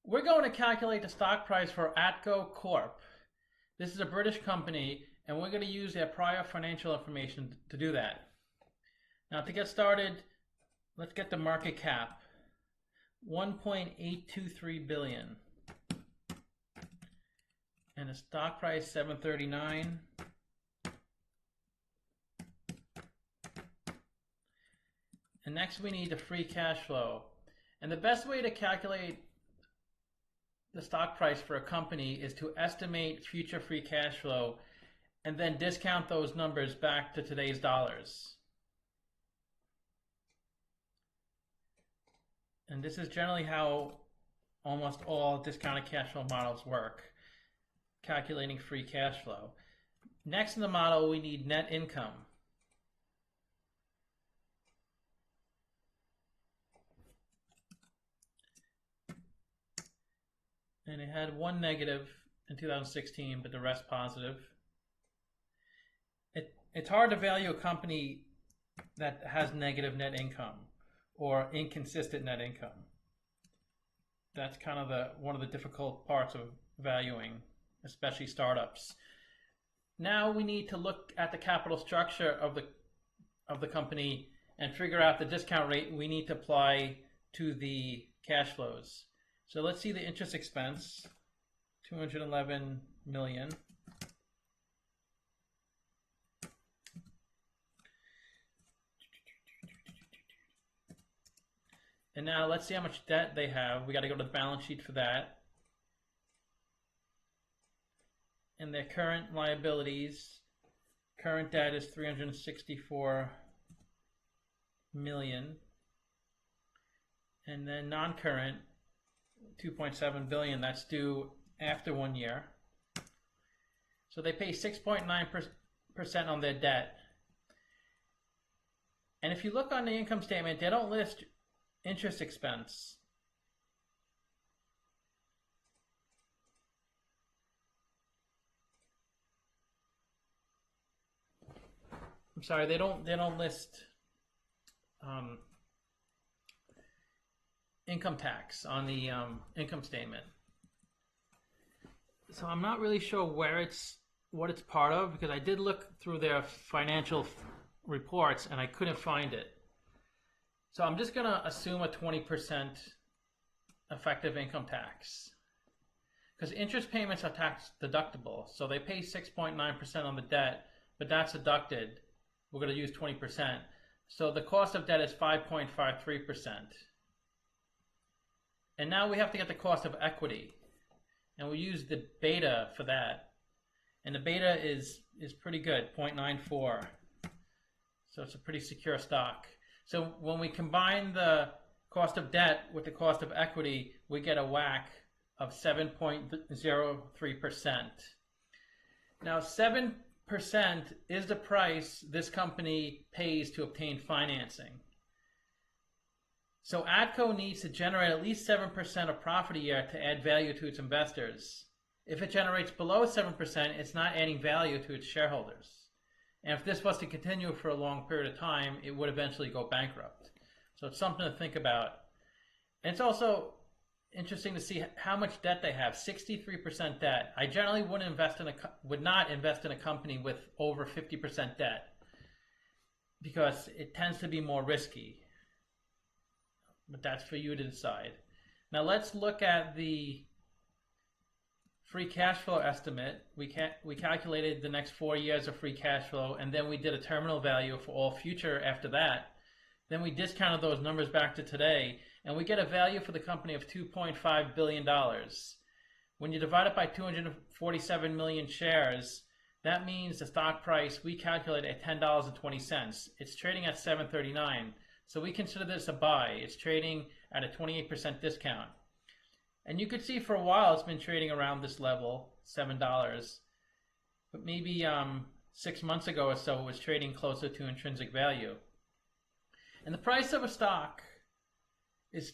We're going to calculate the stock price for ATCO Corp. This is a British company, and we're going to use their prior financial information to do that. Now, to get started, let's get the market cap. 1.823 billion. And the stock price, $7.39. And next we need the free cash flow. And the best way to calculate the stock price for a company is to estimate future free cash flow and then discount those numbers back to today's dollars. And this is generally how almost all discounted cash flow models work, calculating free cash flow. Next in the model, we need net income. And it had one negative in 2016, but the rest positive. It's hard to value a company that has negative net income or inconsistent net income. That's kind of one of the difficult parts of valuing, especially startups. Now we need to look at the capital structure of the company and figure out the discount rate we need to apply to the cash flows. So let's see the interest expense, 211 million. And now let's see how much debt they have. We got to go to the balance sheet for that. And their current liabilities, current debt is 364 million. And then non-current, 2.7 billion, that's due after 1 year. So they pay 6.9% on their debt. And if you look on the income statement, they don't list interest expense. I'm sorry, they don't list income tax on the income statement. So I'm not really sure what it's part of, because I did look through their financial reports and I couldn't find it. So I'm just going to assume a 20% effective income tax, because interest payments are tax deductible. So they pay 6.9% on the debt, but that's deducted. We're going to use 20%. So the cost of debt is 5.53%. And now we have to get the cost of equity. And we use the beta for that. And the beta is pretty good, 0.94. So it's a pretty secure stock. So when we combine the cost of debt with the cost of equity, we get a WACC of 7.03%. Now 7% is the price this company pays to obtain financing. So ATCO needs to generate at least 7% of profit a year to add value to its investors. If it generates below 7%, it's not adding value to its shareholders. And if this was to continue for a long period of time, it would eventually go bankrupt. So it's something to think about. And it's also interesting to see how much debt they have, 63% debt. I generally would not invest in a company with over 50% debt, because it tends to be more risky. But that's for you to decide. Now let's look at the free cash flow estimate. We calculated the next 4 years of free cash flow, and then we did a terminal value for all future after that. Then we discounted those numbers back to today, and we get a value for the company of $2.5 billion. When you divide it by 247 million shares, that means the stock price we calculate at $10.20. It's trading at $7.39. So we consider this a buy. It's trading at a 28% discount. And you could see for a while it's been trading around this level, $7. But maybe 6 months ago or so it was trading closer to intrinsic value. And the price of a stock is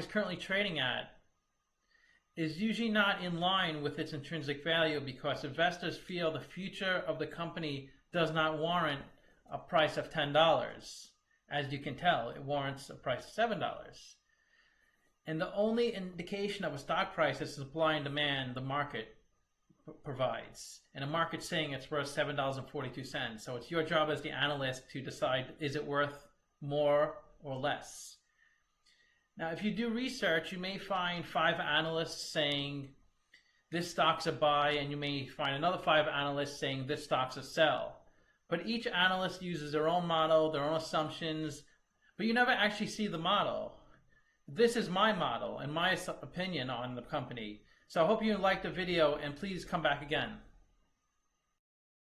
currently trading at is usually not in line with its intrinsic value, because investors feel the future of the company does not warrant a price of $10. As you can tell, it warrants a price of $7. And the only indication of a stock price is supply and demand the market provides. And the market's saying it's worth $7.42. So it's your job as the analyst to decide, is it worth more or less? Now, if you do research, you may find 5 analysts saying this stock's a buy, and you may find another 5 analysts saying this stock's a sell. But each analyst uses their own model, their own assumptions, but you never actually see the model. This is my model and my opinion on the company. So I hope you liked the video, and please come back again.